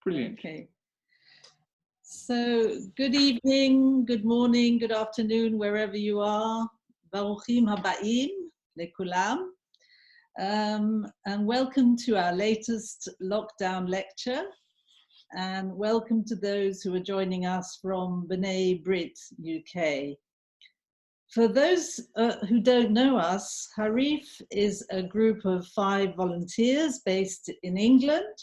Brilliant. Okay. So, good evening, good morning, good afternoon, wherever you are. Baruchim habaim lekulam. And welcome to our latest lockdown lecture. And welcome to those who are joining us from B'nai Brit, UK. For those who don't know us, Harif is a group of 5 volunteers based in England,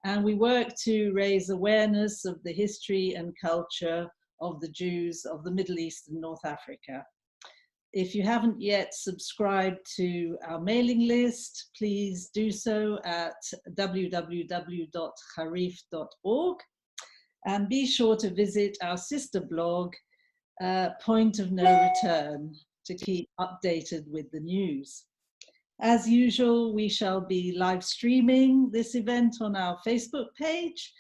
and we work to raise awareness of the history and culture of the Jews of the Middle East and North Africa. If you haven't yet subscribed to our mailing list, please do so at www.harif.org, and be sure to visit our sister blog, Point of No Return, to keep updated with the news. As usual, we shall be live streaming this event on our Facebook page,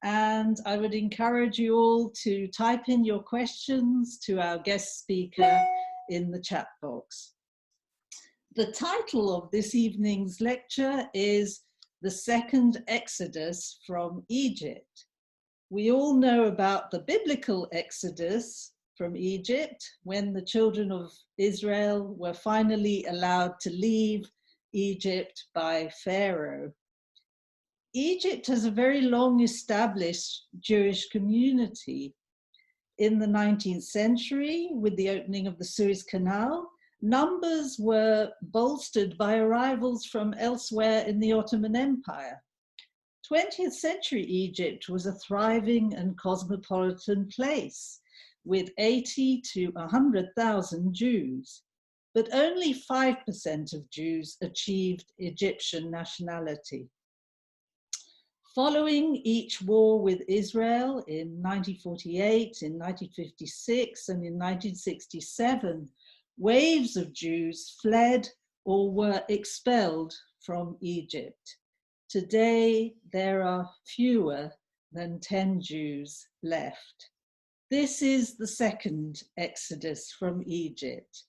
and I would encourage you all to type in your questions to our guest speaker in the chat box. The title of this evening's lecture is The Second Exodus from Egypt. We all know about the biblical Exodus from Egypt, when the children of Israel were finally allowed to leave Egypt by Pharaoh. Egypt has a very long established Jewish community. In the 19th century, with the opening of the Suez Canal, numbers were bolstered by arrivals from elsewhere in the Ottoman Empire. 20th century Egypt was a thriving and cosmopolitan place, with 80 to 100,000 Jews, but only 5% of Jews achieved Egyptian nationality. Following each war with Israel in 1948, in 1956, and in 1967, waves of Jews fled or were expelled from Egypt. Today, there are fewer than 10 Jews left. This is the second Exodus from Egypt.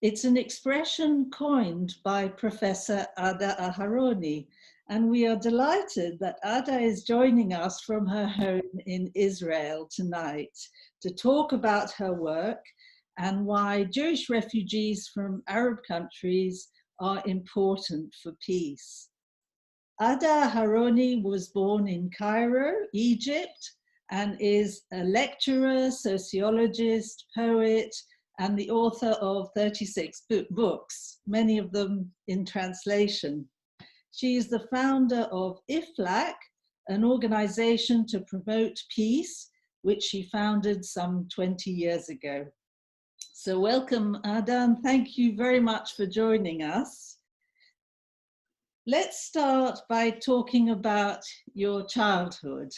It's an expression coined by Professor Ada Aharoni, and we are delighted that Ada is joining us from her home in Israel tonight to talk about her work and why Jewish refugees from Arab countries are important for peace. Ada Aharoni was born in Cairo, Egypt, and is a lecturer, sociologist, poet, and the author of 36 books, many of them in translation. She is the founder of IFLAC, an organization to promote peace, which she founded some 20 years ago. So welcome, Ada, and thank you very much for joining us. Let's start by talking about your childhood.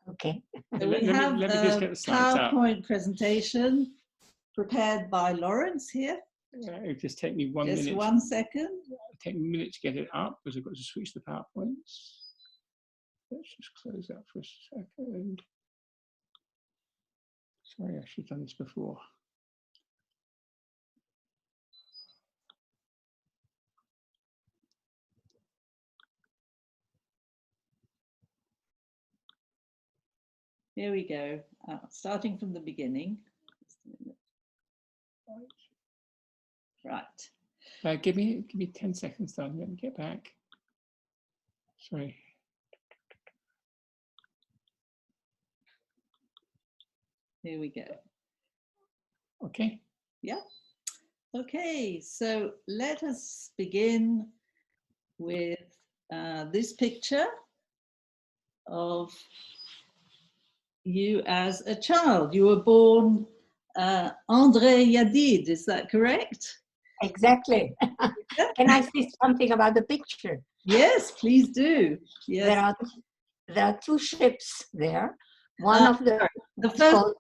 Okay. So we have a PowerPoint presentation prepared by Lawrence here. It'll just take me 1 minute. Just 1 second. It'll take me a minute to get it up because I've got to switch the PowerPoints. Let's just close that for a second. Sorry, I should have done this before. Here we go, starting from the beginning. Just a minute. Right. Give me 10 seconds, then. Let me get back. Sorry. Here we go. Okay. Yeah. Okay, so let us begin with this picture of you as a child. You were born André Yadid, is that correct? Exactly. Can I say something about the picture? Yes, please do. Yes. There are 2 ships there. One of the first,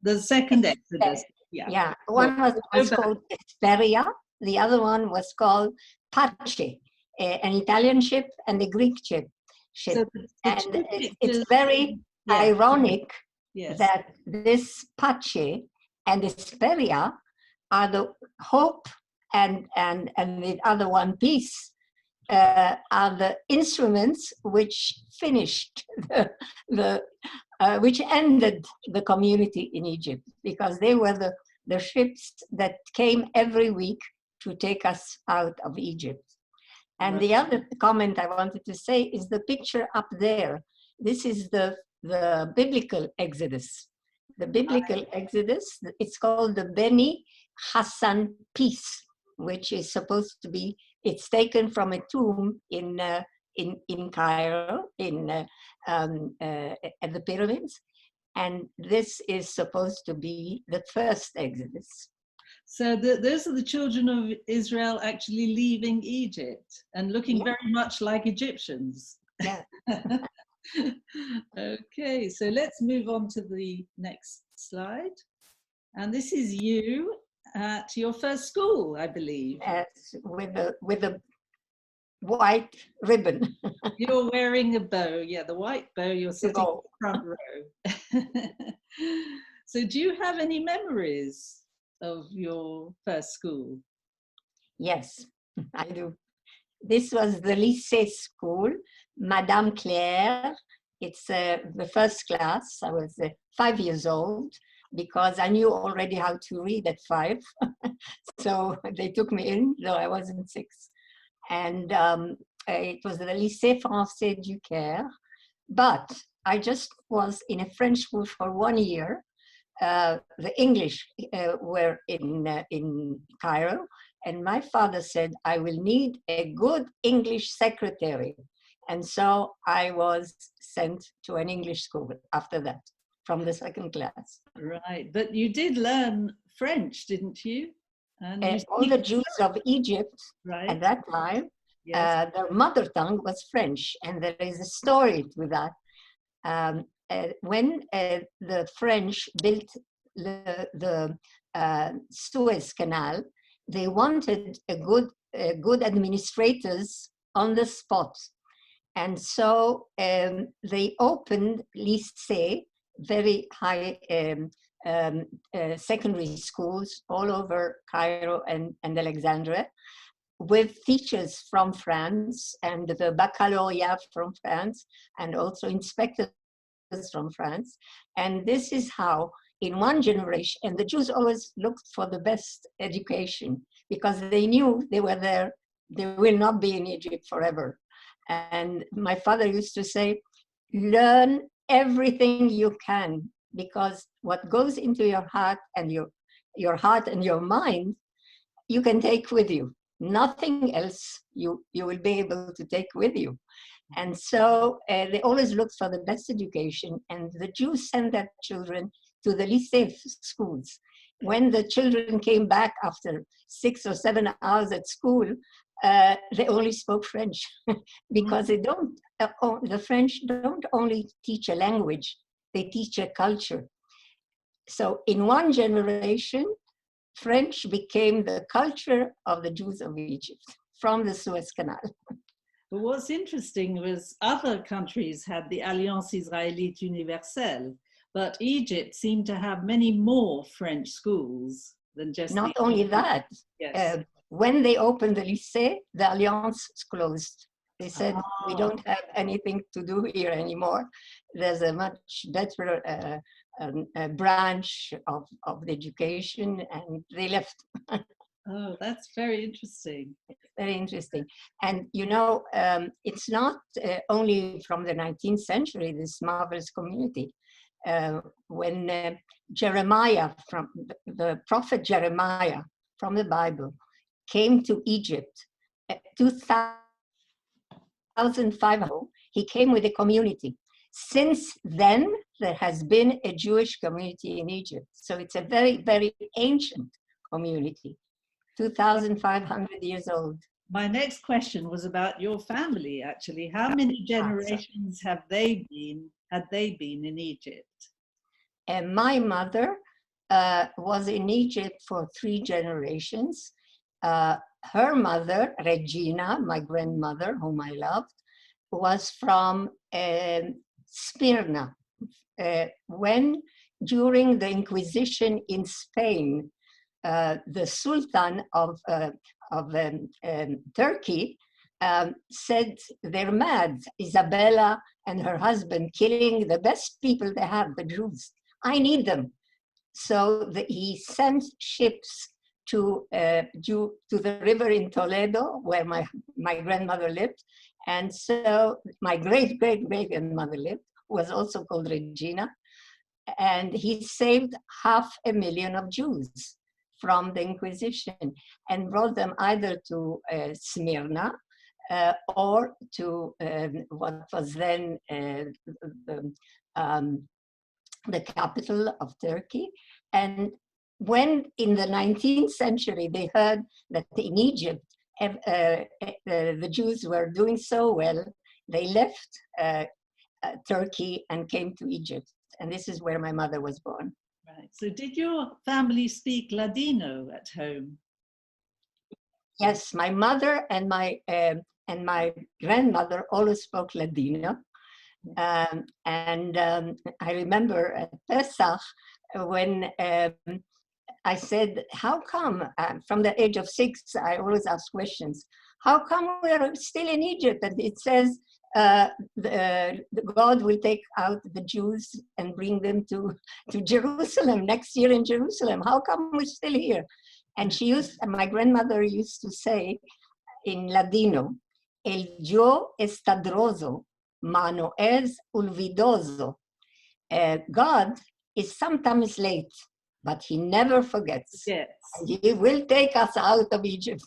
the second Exodus. Yeah. One was called Esperia. The other one was called Pace, an Italian ship and a Greek ship. So and it's very ironic that this Pace and Esperia are the hope and the other one peace. are the instruments which finished which ended the community in Egypt, because they were the ships that came every week to take us out of Egypt. And the other comment I wanted to say is the picture up there. This is the biblical Exodus. The biblical Exodus, it's called the Beni Hassan Peace, which is supposed to be, it's taken from a tomb in Cairo, at the pyramids. And this is supposed to be the first Exodus. So those are the children of Israel actually leaving Egypt and looking very much like Egyptians. Yeah. Okay, so let's move on to the next slide. And this is you at your first school, I believe. Yes, with a white ribbon. You're wearing a bow. Yeah, the white bow, you're sitting in the front row. So do you have any memories of your first school? Yes, I do. This was the lycée school, Madame Claire. It's the first class. I was 5 years old because I knew already how to read at 5. So they took me in, though I wasn't 6. And it was the Lycée Français du Caire. But I just was in a French school for 1 year. The English were in Cairo, and my father said, I will need a good English secretary. And so I was sent to an English school after that, from the second class. Right, but you did learn French, didn't you? And all the Jews of Egypt at that time, their mother tongue was French, and there is a story to that. When the French built the Suez Canal, they wanted good administrators on the spot. And so they opened lycée, very high secondary schools all over Cairo and Alexandria, with teachers from France and the baccalaureate from France, and also inspectors from France. And this is how, in one generation, and the Jews always looked for the best education because they knew they were there, they will not be in Egypt forever. And my father used to say, learn everything you can, because what goes into your heart and your heart and your mind, you can take with you. Nothing else you will be able to take with you. And so they always looked for the best education, and the Jews sent their children to the lycée schools. When the children came back after 6 or 7 hours at school, they only spoke French because they don't. The French don't only teach a language; they teach a culture. So in one generation, French became the culture of the Jews of Egypt from the Suez Canal. But what's interesting was other countries had the Alliance Israélite Universelle, but Egypt seemed to have many more French schools than just. Not only that, when they opened the lycée, the Alliance closed. They said, we don't have anything to do here anymore. There's a much better branch of the education, and they left. Oh, that's very interesting. Very interesting. And you know, it's not only from the 19th century, this marvelous community. When Jeremiah, from the prophet Jeremiah from the Bible, came to Egypt 2,500, he came with a community. Since then, there has been a Jewish community in Egypt. So it's a very, very ancient community, 2,500 years old. My next question was about your family, actually. How many generations had they been in Egypt? And my mother was in Egypt for 3 generations. Her mother, Regina, my grandmother, whom I loved, was from Smyrna. When, during the Inquisition in Spain, the Sultan of Turkey said they're mad, Isabella and her husband killing the best people they have, the Jews. I need them. So he sent ships to the river in Toledo, where my grandmother lived. And so my great-great-great-grandmother lived, who was also called Regina. And he saved 500,000 of Jews from the Inquisition and brought them either to Smyrna or to what was then the capital of Turkey. And when in the 19th century they heard that in Egypt the Jews were doing so well, they left Turkey and came to Egypt. And this is where my mother was born. Right. So did your family speak Ladino at home? Yes, my mother and my grandmother always spoke Ladino. I remember at Pesach when I said, how come, from the age of 6, I always ask questions, how come we're still in Egypt? And it says, God will take out the Jews and bring them to Jerusalem next year in Jerusalem. How come we're still here? And my grandmother used to say in Ladino, el yo estadroso, mano es olvidoso. God is sometimes late, but he never forgets. Yes. And he will take us out of Egypt.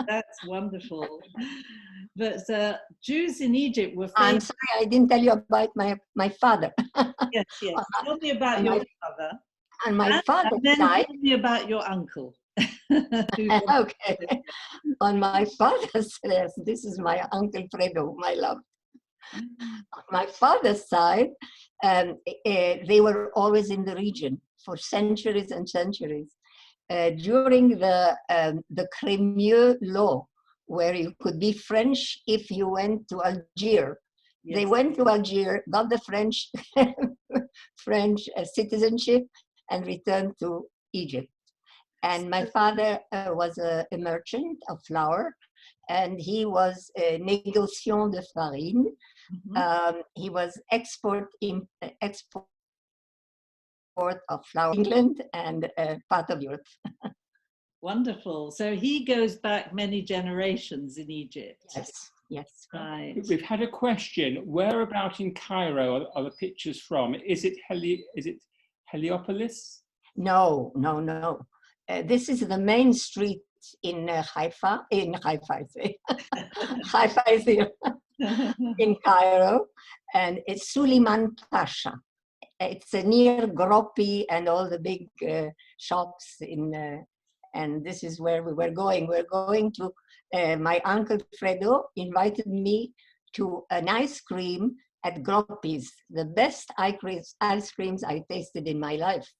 That's wonderful. But Jews in Egypt were I'm sorry, I didn't tell you about my father. Yes, yes. Tell me about your father. On my father's then side. tell me about your uncle. Okay. On my father's side, this is my Uncle Fredo, my love. On my father's side, they were always in the region for centuries and centuries. During the Crémieux law, where you could be French if you went to Algiers. Yes. They went to Algiers, got the French citizenship, and returned to Egypt. And my father was a merchant of flour, and he was a négociant de farine. Mm-hmm. He was export of flour in England and part of Europe. Wonderful. So he goes back many generations in Egypt. Yes, yes. Right. We've had a question. Whereabout in Cairo are the pictures from? Is it Heliopolis? No. This is the main street in Haifa. Haifa is here. In Cairo, and it's Suleiman Pasha. It's near Gropi and all the big shops and this is where we were going. We're going to, my Uncle Fredo invited me to an ice cream at Gropi's, the best ice creams I tasted in my life.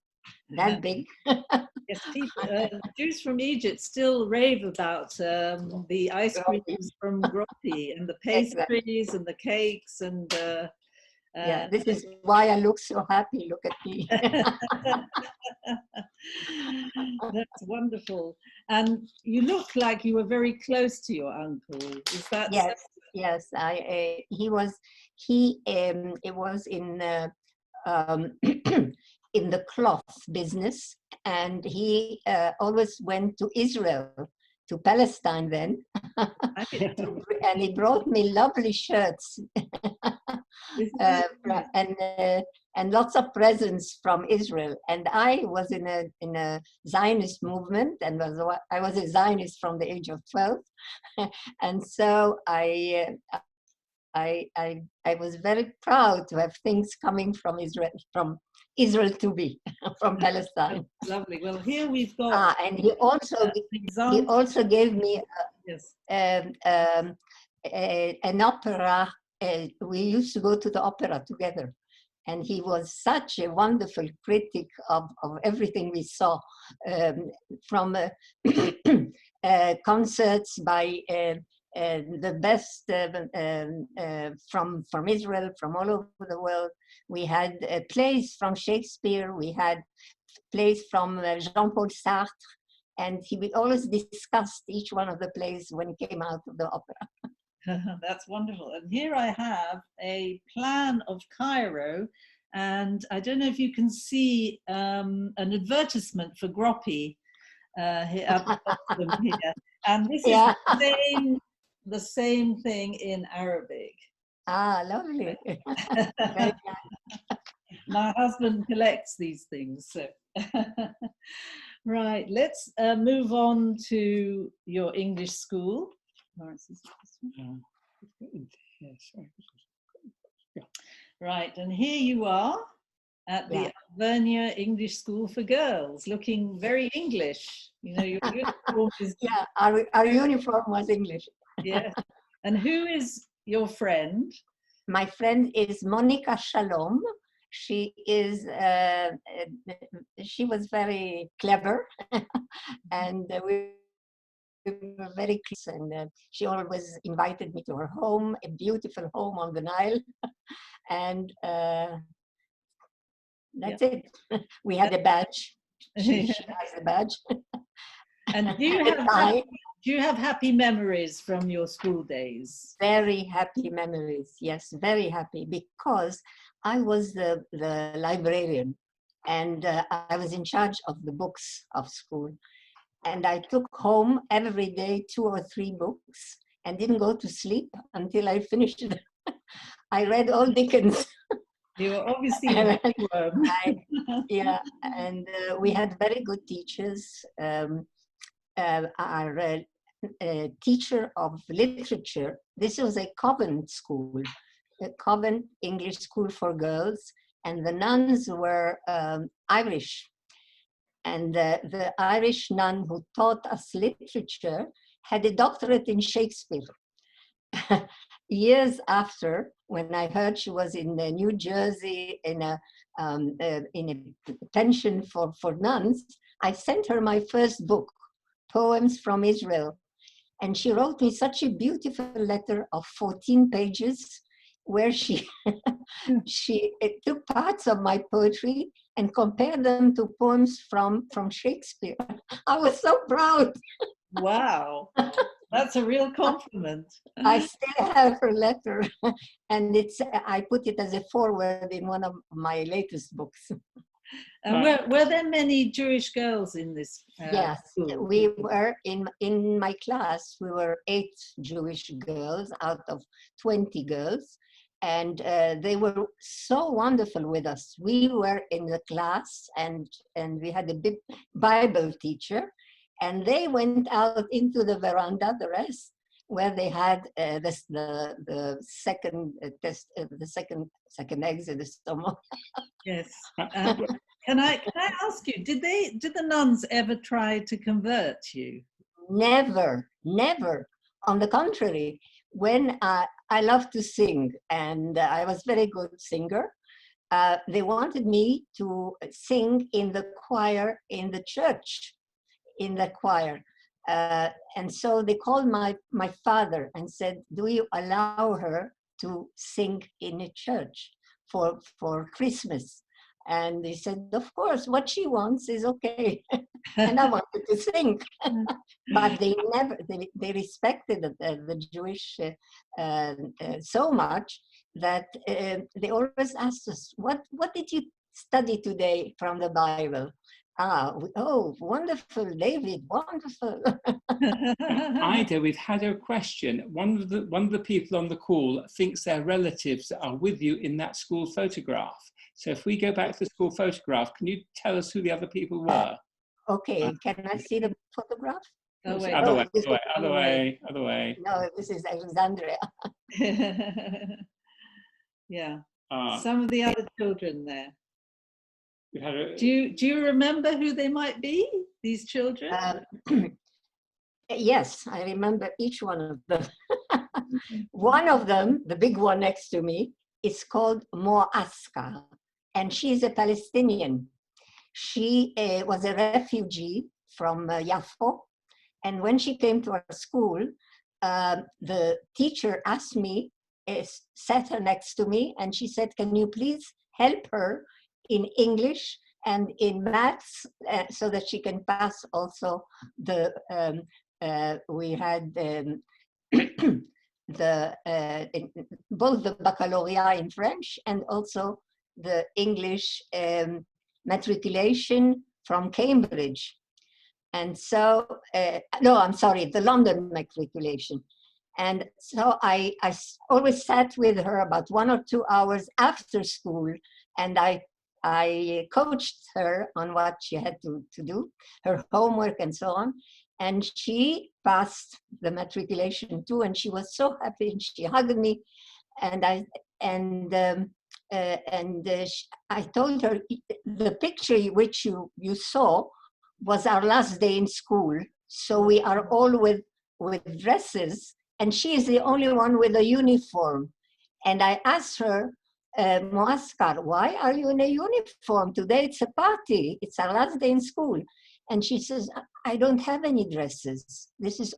That big. Yes, people, Jews from Egypt still rave about the ice creams from Gropi and the pastries and the cakes and yeah, this is why I look so happy. Look at me. That's wonderful. And you look like you were very close to your uncle. Is that yes? So? Yes, it was in in the cloth business, and he always went to Israel, to Palestine then, and he brought me lovely shirts and lots of presents from Israel. And I was in a Zionist movement, and I was a Zionist from the age of 12, and so I was very proud to have things coming from Israel to be from Palestine. Lovely. Well, here we've got. And he also gave me an opera. We used to go to the opera together, and he was such a wonderful critic of everything we saw, from concerts by the best from Israel, from all over the world. We had plays from Shakespeare, we had plays from Jean-Paul Sartre, and he always discussed each one of the plays when he came out of the opera. That's wonderful. And here I have a plan of Cairo, and I don't know if you can see an advertisement for Groppi here at the bottom here. And this is the same thing in Arabic. Ah, lovely. My husband collects these things. So. Right, let's move on to your English school. Right, and here you are at the Vernier English School for Girls, looking very English. You know, your uniform is... Yeah, our uniform was English. Yeah. And who is your friend? My friend is Monica Shalom. She is, she was very clever and we were very close, and she always invited me to her home, a beautiful home on the Nile. And that's it. We had a badge. She has a badge. And do you have happy memories from your school days? Very happy memories, yes, very happy, because I was the librarian, and I was in charge of the books of school. And I took home every day 2 or 3 books and didn't go to sleep until I finished them. I read all Dickens. You were obviously a bookworm. Yeah, and we had very good teachers. Our teacher of literature, this was a convent school, a convent English school for girls, and the nuns were Irish. And the Irish nun who taught us literature had a doctorate in Shakespeare. Years after, when I heard she was in New Jersey in a pension for nuns, I sent her my first book, Poems from Israel. And she wrote me such a beautiful letter of 14 pages where she took parts of my poetry and compared them to poems from Shakespeare. I was so proud. Wow, that's a real compliment. I still have her letter, and I put it as a foreword in one of my latest books. And were there many Jewish girls in this yes, school? We were, in my class, we were 8 Jewish girls out of 20 girls. And they were so wonderful with us. We were in the class, and we had a big Bible teacher, and they went out into the veranda, the rest, where they had the second second Exodus. Yes. Can I ask you? Did the nuns ever try to convert you? Never, never. On the contrary, when I love to sing, and I was a very good singer, they wanted me to sing in the choir in the church, and so they called my father and said, do you allow her to sing in a church for Christmas? And he said, of course, what she wants is okay. And I wanted to sing. But they respected the Jewish so much that they always asked us, what did you study today from the Bible? Oh, wonderful, David, wonderful. Ida, we've had a question. One of the people on the call thinks they're relatives that are with you in that school photograph. So if we go back to the school photograph, can you tell us who the other people were? Okay, can I see the photograph? Oh, wait. Other way. No, this is Alexandria. Yeah, some of the other children there. Do you remember who they might be, these children? Yes, I remember each one of them. One of them, the big one next to me, is called Moaska, and she's a Palestinian. She was a refugee from Yafo, and when she came to our school, the teacher asked me, sat her next to me, and she said, can you please help her in English and in maths so that she can pass also the, we had both the baccalaureate in French and also the English matriculation from Cambridge. And so, no, I'm sorry, the London matriculation. And so I always sat with her about 1 or 2 hours after school, and I coached her on what she had to do, her homework and so on. And she passed the matriculation too, and she was so happy, and she hugged me. And I told her, the picture which you saw was our last day in school. So we are all with dresses, and she is the only one with a uniform. And I asked her, Moaskar, why are you in a uniform? Today it's a party. It's our last day in school. And she says, I don't have any dresses. This is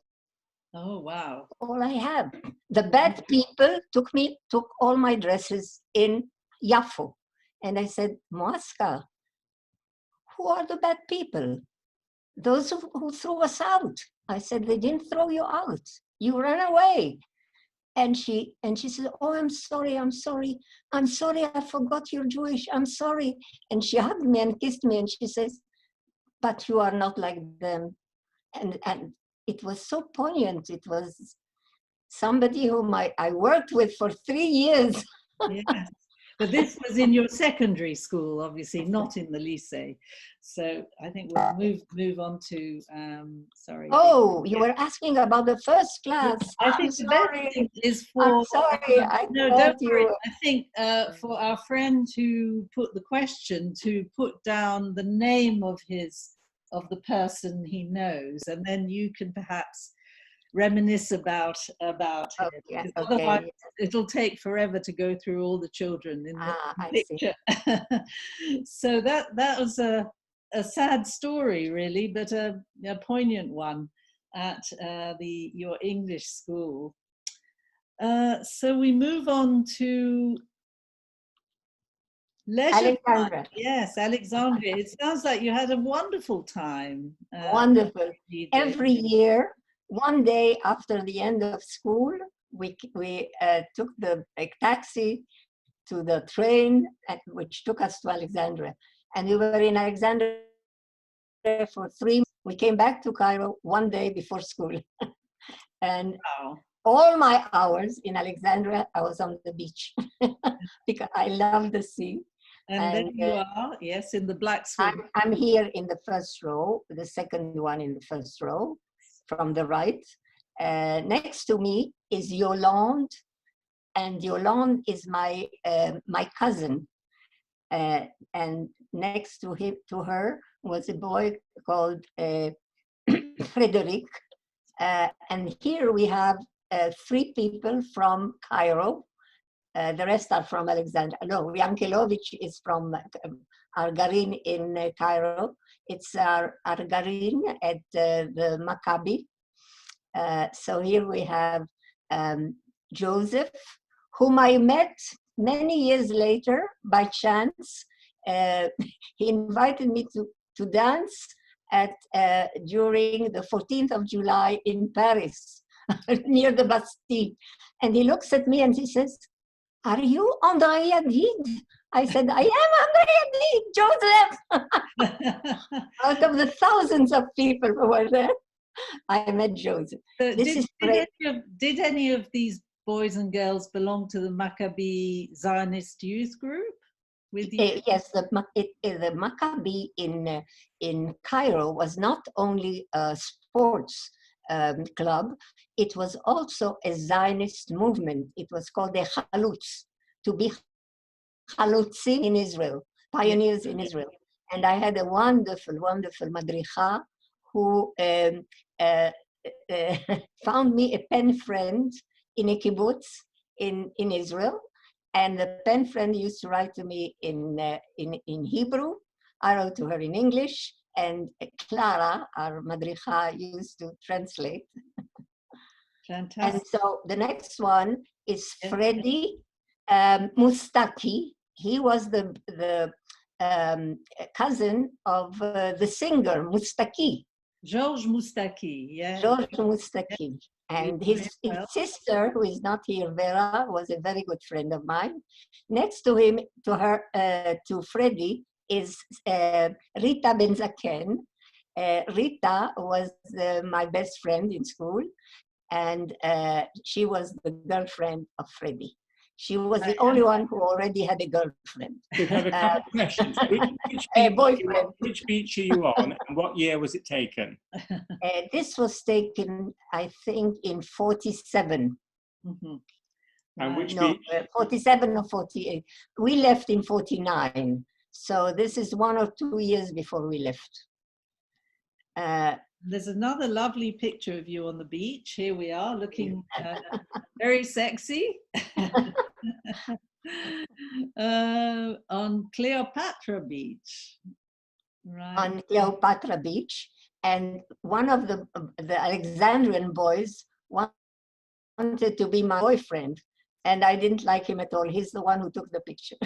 Oh, wow. all I have. The bad people took all my dresses in Yafo. And I said, Moaskar, who are the bad people? Those who threw us out. I said, they didn't throw you out. You ran away. And she said, oh, I'm sorry, I forgot you're Jewish, I'm sorry. And she hugged me and kissed me, and she says, but you are not like them. And it was so poignant. It was somebody whom I worked with for 3 years. Yes. But this was in your secondary school, obviously, not in the lycée. So I think we'll move on to, sorry. Oh, you were asking about the first class. I think the best thing is for... I'm sorry, no, don't worry. I think for our friend who put the question, to put down the name of the person he knows, and then you can perhaps reminisce about him. Yeah, okay. Otherwise, it'll take forever to go through all the children in the picture. So that was a sad story, really, but a poignant one at your English school. So we move on to Alexandra. Yes, Alexandria. It sounds like you had a wonderful time. Wonderful. Every year, one day after the end of school, we took the taxi to the train, which took us to Alexandria. And we were in Alexandria for 3 months. We came back to Cairo one day before school. And all my hours in Alexandria, I was on the beach because I love the sea. And then you are, yes, in the black swim. I'm here in the first row, the second one in the first row, from the right. Next to me is Yolande, and Yolande is my cousin. And next to her was a boy called Frederic. And here we have 3 people from Cairo. The rest are from Alexandria. No, Yankelovich is from Argarin in Cairo. It's Argarin at the Maccabi. So here we have Joseph, whom I met many years later by chance. He invited me to dance during the 14th of July in Paris, near the Bastille. And he looks at me and he says, are you André Hadid? I said, I am André Hadid, Joseph. Out of the thousands of people who were there, I met Joseph. Did any of these boys and girls belong to the Maccabi Zionist youth group? With you? Yes, the Maccabi in Cairo was not only a sports club, it was also a Zionist movement. It was called the Chalutz, to be Chalutzim in Israel, pioneers in Israel. And I had a wonderful, wonderful madricha who found me a pen friend in a kibbutz in Israel. And the pen friend used to write to me in Hebrew. I wrote to her in English, and Clara, our madricha, used to translate. Fantastic. And so the next one is Freddy Mustaki. He was the cousin of the singer Mustaki. Georges Moustaki, yeah. Georges Moustaki. And his sister, who is not here, Vera, was a very good friend of mine. Next to him, to Freddie, is Rita Benzaken. Rita was my best friend in school, and she was the girlfriend of Freddie. She was the only one who already had a girlfriend. We have a couple of questions. Which beach are you on, and what year was it taken? This was taken, I think, in 47. Mm-hmm. And which no, beach? 47 or 48. We left in 49. So this is 1 or 2 years before we left. There's another lovely picture of you on the beach. Here we are, looking very sexy. On Cleopatra Beach. Right. On Cleopatra Beach. And one of the Alexandrian boys wanted to be my boyfriend. And I didn't like him at all. He's the one who took the picture.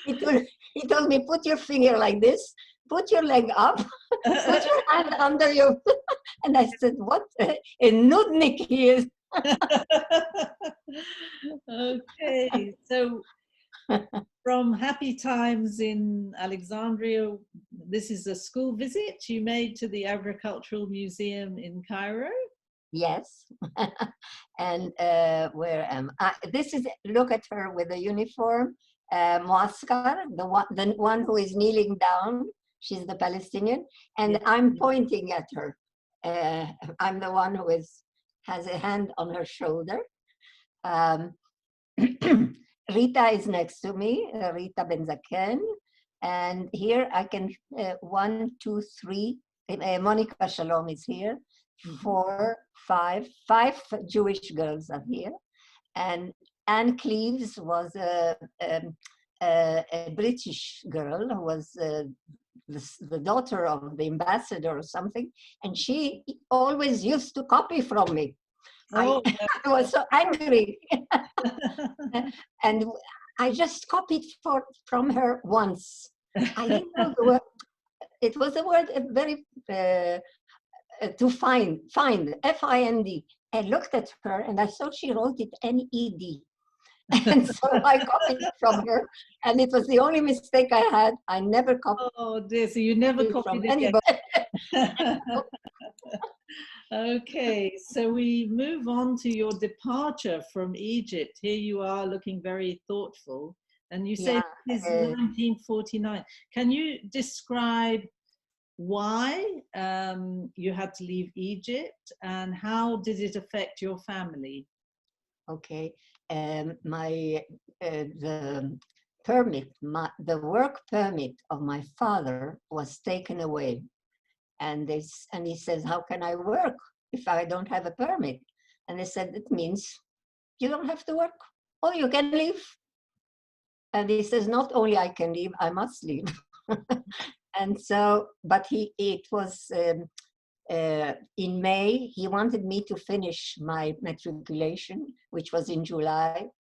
He told me, put your finger like this, put your leg up, put your hand under your... And I said, what a nudnik he is. Okay, so from happy times in Alexandria, this is a school visit you made to the Agricultural Museum in Cairo? Yes. And where am I? This is, look at her with the uniform, Muaskar, the one who is kneeling down. She's the Palestinian, and I'm pointing at her. I'm the one who has a hand on her shoulder. Rita is next to me, Rita Benzaken. And here I can, 1, 2, 3, Monica Shalom is here. 4, 5 Jewish girls are here. And Anne Cleves was a British girl who was the daughter of the ambassador or something. And she always used to copy from me. Oh. I was so angry. And I just copied from her once. I didn't know the word. It was a word very... to find, F-I-N-D. I looked at her and I saw she wrote it N-E-D. And so I copied it from her, and it was the only mistake I had. I never copied. Oh dear, so you never copied from it anybody. Okay, so we move on to your departure from Egypt. Here you are looking very thoughtful, and you say this is 1949. Can you describe why you had to leave Egypt, and how did it affect your family? Okay, the permit, the work permit of my father was taken away, and he says, how can I work if I don't have a permit? And they said, it means you don't have to work, or you can leave. And he says, not only I can leave, I must leave. And so, but it was in May, he wanted me to finish my matriculation, which was in July.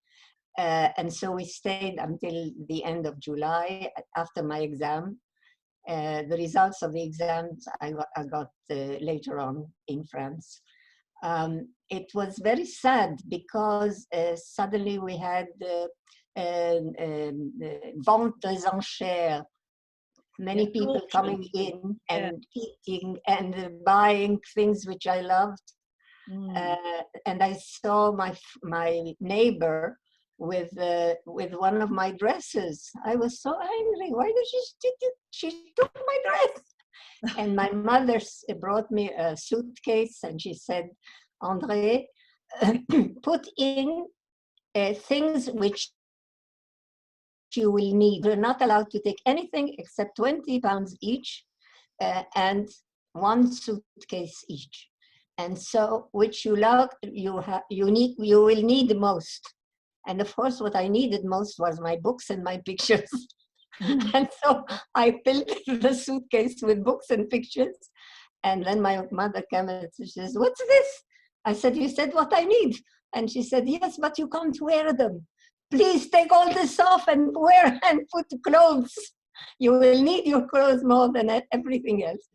And so we stayed until the end of July after my exam. The results of the exams I got later on in France. It was very sad because suddenly we had vente des enchères, many people coming in and eating and buying things which I loved. And I saw my neighbor with one of my dresses. I was so angry. Why did she took my dress? And my mother brought me a suitcase, and she said, André, put in things which you will need. You're not allowed to take anything except 20 pounds each, and 1 suitcase each. And so, which you love, you will need the most. And of course, what I needed most was my books and my pictures. And so I filled the suitcase with books and pictures. And then my mother came and she says, what's this? I said, you said what I need. And she said, yes, but you can't wear them. Please take all this off and wear and put clothes. You will need your clothes more than everything else.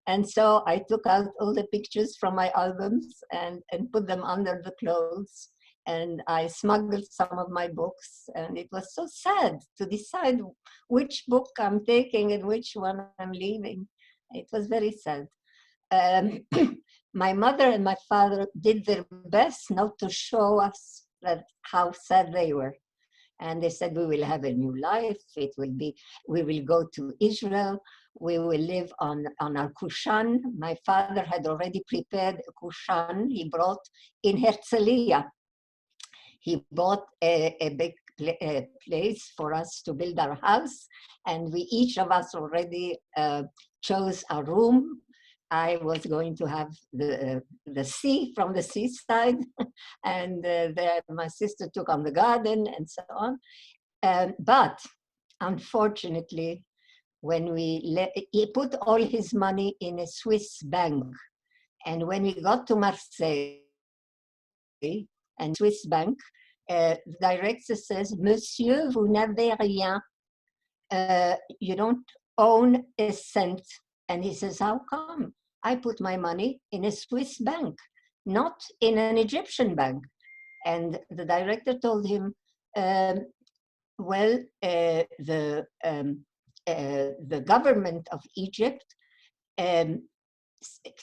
And so I took out all the pictures from my albums and put them under the clothes. And I smuggled some of my books. And it was so sad to decide which book I'm taking and which one I'm leaving. It was very sad. My mother and my father did their best not to show us how sad they were. And they said, we will have a new life. We will go to Israel. We will live on our kushan. My father had already prepared a kushan he brought in Herzliya. He bought a big place for us to build our house. And we, each of us already chose a room. I was going to have the sea from the seaside, and my sister took on the garden and so on. But unfortunately, when he put all his money in a Swiss bank, and when we got to Marseille, and Swiss bank, the director says, "Monsieur, vous n'avez rien. You don't own a cent." And he says, "How come? I put my money in a Swiss bank, not in an Egyptian bank." And the director told him, well, the government of Egypt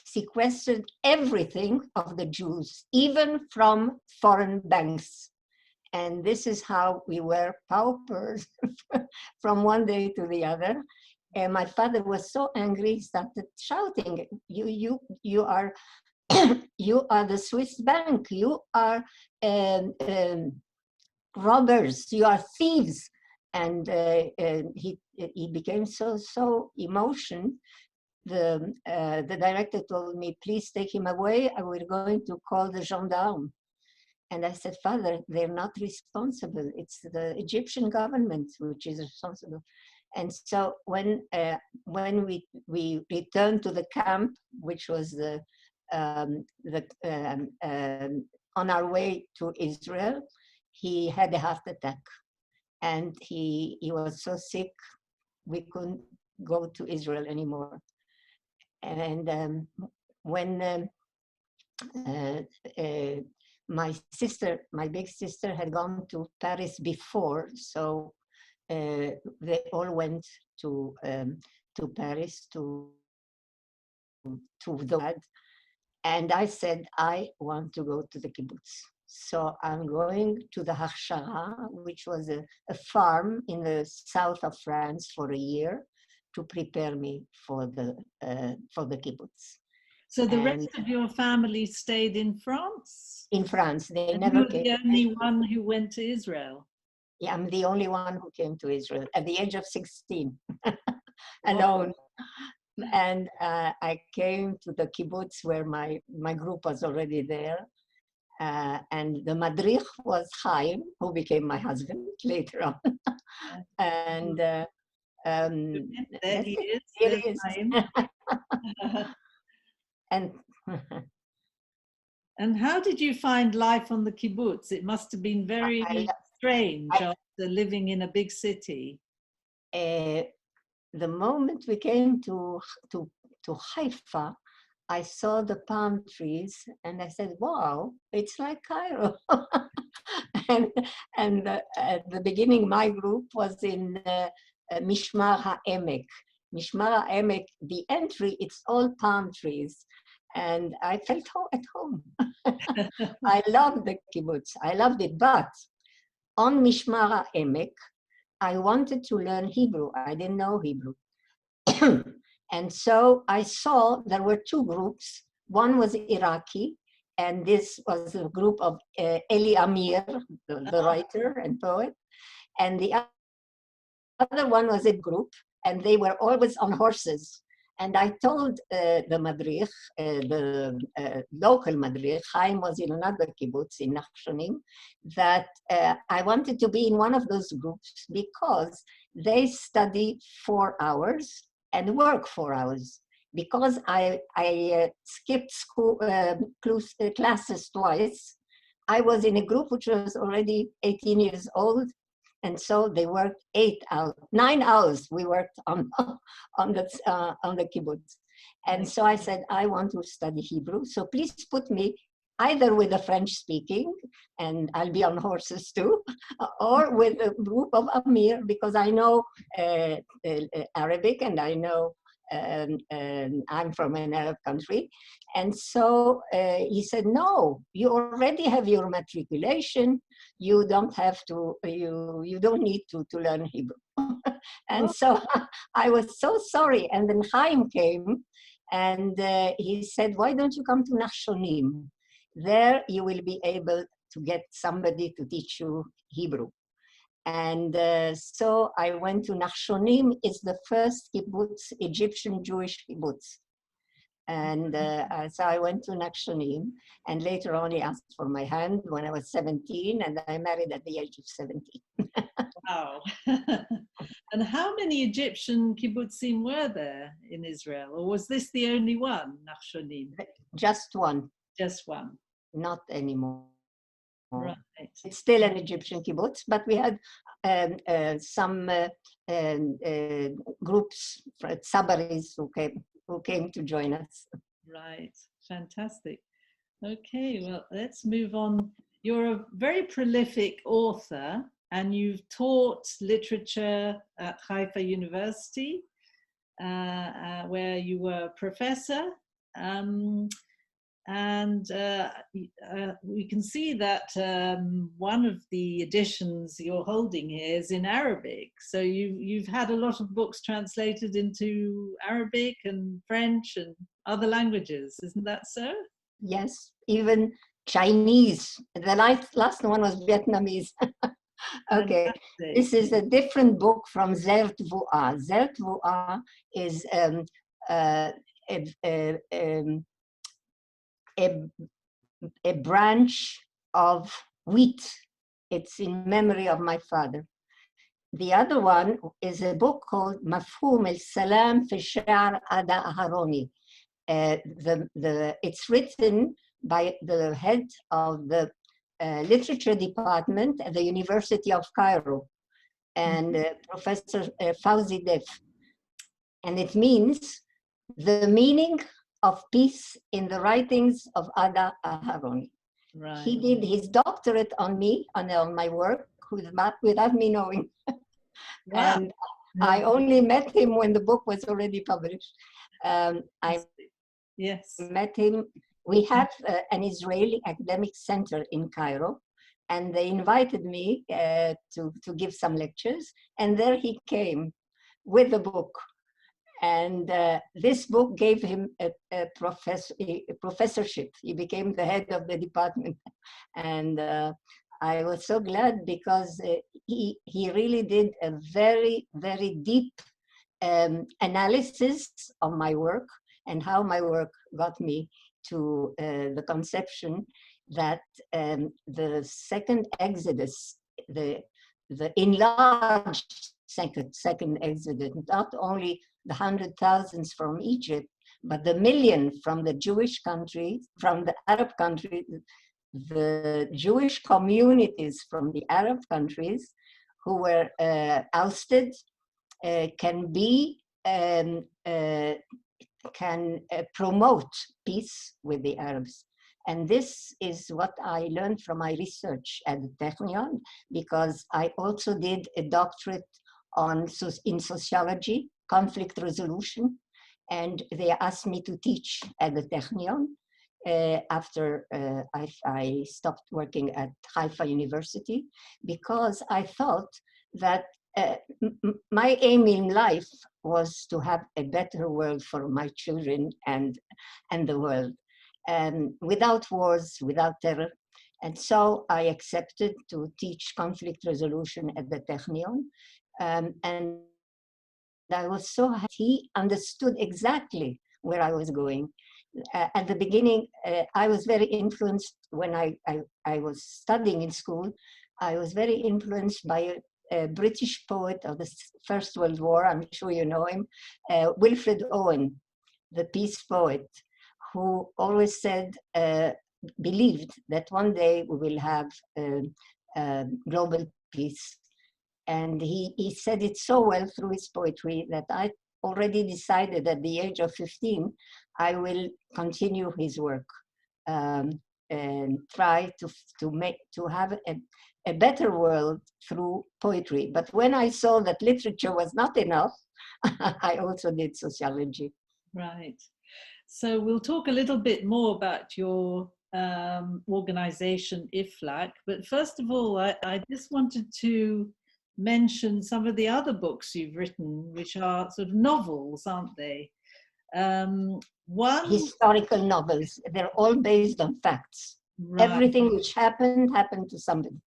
sequestered everything of the Jews, even from foreign banks. And this is how we were paupers from one day to the other. And my father was so angry, he started shouting, you are you are the Swiss bank, you are robbers, you are thieves. And he became so emotional. The director told me, "Please take him away. We're going to call the gendarme." And I said, "Father, they're not responsible. It's the Egyptian government which is responsible." And so when we returned to the camp, which was on our way to Israel, he had a heart attack, and he was so sick we couldn't go to Israel anymore. And when my big sister had gone to Paris before, so they all went to Paris to the, and I said, I want to go to the kibbutz. So I'm going to the Hachshara, which was a farm in the south of France for a year, to prepare me for the kibbutz. So the rest of your family stayed in France? In France, they and never came. You're the only one who went to Israel? Yeah, I'm the only one who came to Israel at the age of 16, alone. And I came to the kibbutz where my group was already there. And the madrich was Chaim, who became my husband later on. And there he is. Here he is. And how did you find life on the kibbutz? It must have been very strange after living in a big city. The moment we came to Haifa, I saw the palm trees and I said, wow, it's like Cairo. and at the beginning, my group was in Mishmar HaEmek. Mishmar HaEmek, the entry, it's all palm trees. And I felt at home. I loved the kibbutz, I loved it. But on Mishmar HaEmek, I wanted to learn Hebrew. I didn't know Hebrew. And so I saw there were two groups. One was Iraqi, and this was a group of Eli Amir, the writer and poet. And the other one was a group, and they were always on horses. And I told the madrich, the local madrich, Chaim was in another kibbutz in Nachshonim, that I wanted to be in one of those groups because they study 4 hours and work 4 hours. Because I skipped school classes twice, I was in a group which was already 18 years old. And so they worked 9 hours. We worked on the kibbutz, And so I said, I want to study Hebrew, so please put me either with a French speaking, and I'll be on horses too, or with a group of Amir, because I know Arabic and I know I'm from an Arab country. And so he said, no, you already have your matriculation. You don't have to, you don't need to learn Hebrew. And so I was so sorry. And then Chaim came and he said, why don't you come to Nachshonim? There you will be able to get somebody to teach you Hebrew. And so I went to Nachshonim. It's the first kibbutz, Egyptian Jewish kibbutz. And so I went to Nachshonim, and later on he asked for my hand when I was 17, and I married at the age of 17. Wow. And how many Egyptian kibbutzim were there in Israel? Or was this the only one, Nachshonim? Just one. Just one. Not anymore. Right. It's still an Egyptian kibbutz, but we had some groups, Tsabaris, who came to join us. Right, fantastic. Okay, well, let's move on. You're a very prolific author, and you've taught literature at Haifa University, where you were a professor. And we can see that one of the editions you're holding here is in Arabic. So you've had a lot of books translated into Arabic and French and other languages, isn't that so? Yes, even Chinese. The last one was Vietnamese. Okay, fantastic. This is a different book from Zer Tvua. Zer Tvua is a branch of wheat. It's in memory of my father. The other one is a book called Mafhum al-Salam fi Sha'r Ada Aharoni. It's written by the head of the literature department at the University of Cairo, and Professor Fawzi Def. And it means the meaning of peace in the writings of Ada Aharoni. Right. He did his doctorate on me, on my work, without me knowing. Wow. And I only met him when the book was already published. I met him. We have an Israeli academic center in Cairo, and they invited me to give some lectures, and there he came with the book. And this book gave him a professorship. He became the head of the department. And I was so glad because he really did a very, very deep analysis of my work and how my work got me to the conception that the Second Exodus, the enlarged Second Exodus, not only the 100,000s from Egypt, but the million from the Jewish countries, from the Arab countries, the Jewish communities from the Arab countries who were ousted can promote peace with the Arabs. And this is what I learned from my research at the Technion, because I also did a doctorate in sociology, conflict resolution, and they asked me to teach at the Technion after I stopped working at Haifa University, because I thought that my aim in life was to have a better world for my children and the world, without wars, without terror. And so I accepted to teach conflict resolution at the Technion. And I was so happy. He understood exactly where I was going. At the beginning, I was very influenced when I was studying in school. I was very influenced by a British poet of the First World War, I'm sure you know him, Wilfred Owen, the peace poet, who always said, believed that one day we will have global peace. And he said it so well through his poetry that I already decided at the age of 15, I will continue his work and try to have a better world through poetry. But when I saw that literature was not enough, I also did sociology. Right. So we'll talk a little bit more about your organization, IFLAC. But first of all, I just wanted to mention some of the other books you've written, which are sort of novels, aren't they? One historical novels. They're all based on facts. Right. Everything which happened to somebody.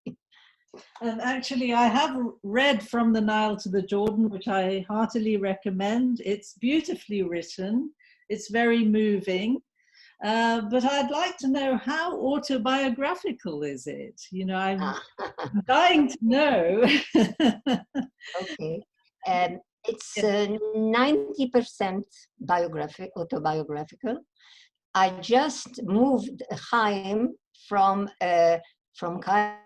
And actually, I have read From the Nile to the Jordan, which I heartily recommend. It's beautifully written. It's very moving. But I'd like to know, how autobiographical is it? You know, I'm dying to know. Okay. It's 90% autobiographical. I just moved Chaim from Cairo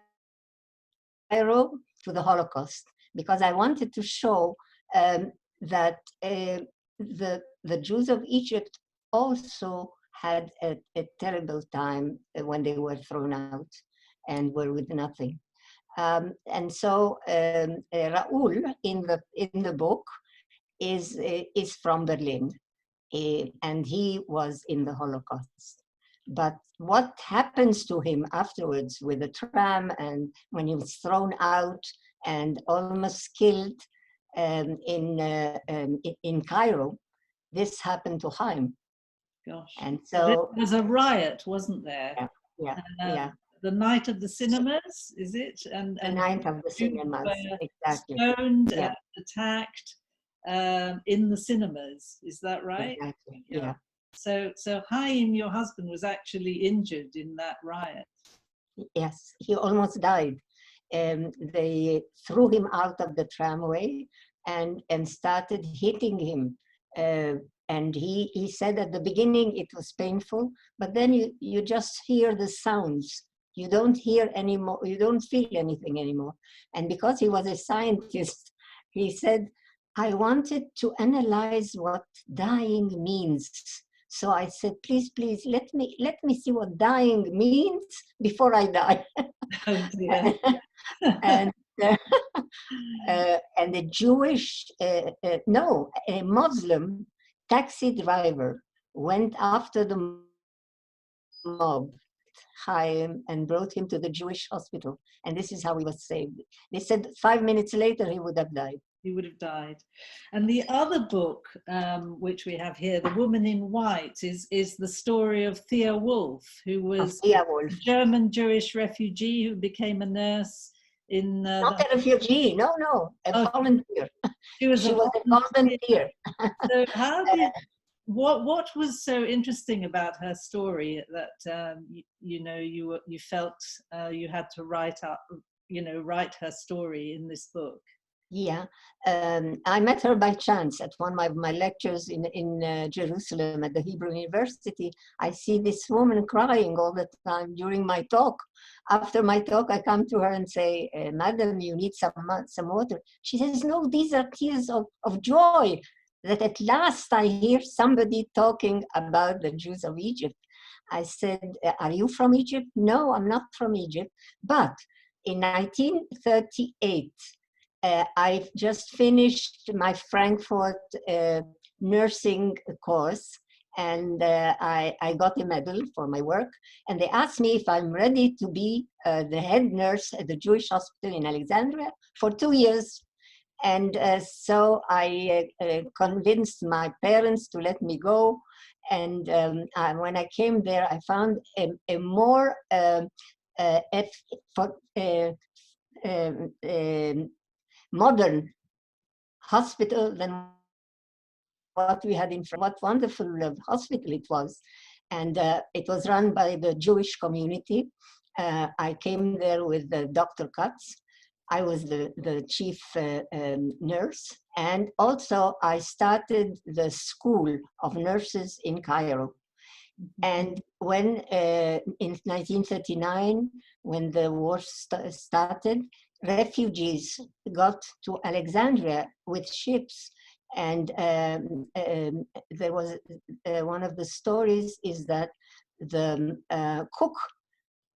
to the Holocaust because I wanted to show that the Jews of Egypt also had a terrible time when they were thrown out and were with nothing. And so Raoul in the book is from Berlin, and he was in the Holocaust. But what happens to him afterwards with the tram, and when he was thrown out and almost killed in Cairo, this happened to Chaim. Gosh. And so there's a riot, wasn't there? Yeah. The night of the cinemas, is it? And the night of the cinemas, exactly. Stoned and attacked in the cinemas. Is that right? Exactly. Yeah. So Chaim, your husband, was actually injured in that riot. Yes, he almost died. They threw him out of the tramway and started hitting him. And he said at the beginning it was painful, but then you just hear the sounds. You don't hear anymore, you don't feel anything anymore. And because he was a scientist, he said, I wanted to analyze what dying means. So I said, please, let me see what dying means before I die. Oh dear. And a Jewish, a Muslim taxi driver went after the mob, Chaim, and brought him to the Jewish hospital. And this is how he was saved. They said 5 minutes later he would have died. He would have died. And the other book, which we have here, The Woman in White, is the story of Thea Wolf, who was a German Jewish refugee who became a nurse in... Not a refugee, no, a volunteer. She was a volunteer. So how did... What was so interesting about her story that you felt you had to write her story in this book? Yeah, I met her by chance at one of my lectures in Jerusalem at the Hebrew University. I see this woman crying all the time during my talk. After my talk, I come to her and say, Madam, you need some water. She says, no, these are tears of joy that at last I hear somebody talking about the Jews of Egypt. I said, are you from Egypt? No, I'm not from Egypt. But in 1938, I've just finished my Frankfurt nursing course, and I got a medal for my work. And they asked me if I'm ready to be the head nurse at the Jewish hospital in Alexandria for 2 years. And so I convinced my parents to let me go. And when I came there, I found a more modern hospital than what we had in France. What wonderful hospital it was. And it was run by the Jewish community. I came there with Dr. Katz. I was the chief nurse. And also I started the school of nurses in Cairo. And when in 1939, when the war started, refugees got to Alexandria with ships And there was one of the stories is that the cook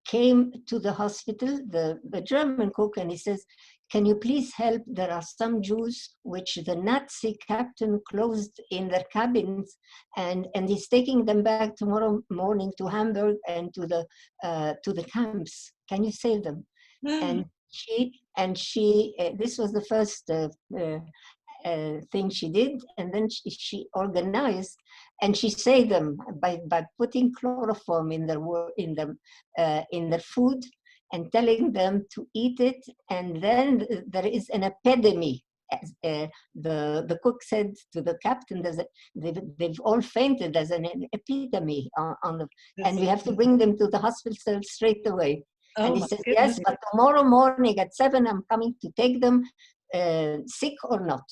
came to the hospital, the German cook, and he says, "Can you please help? There are some Jews which the Nazi captain closed in their cabins, and he's taking them back tomorrow morning to Hamburg and to the camps. Can you save them?" And she this was the first thing she did, and then she organized, and she saved them by putting chloroform in their food and telling them to eat it. And then there is an epidemic. The cook said to the captain, they've all fainted. There's an epidemic and we have to bring them to the hospital straight away. Oh, and he said, "Yes, but tomorrow morning at 7, I'm coming to take them, sick or not."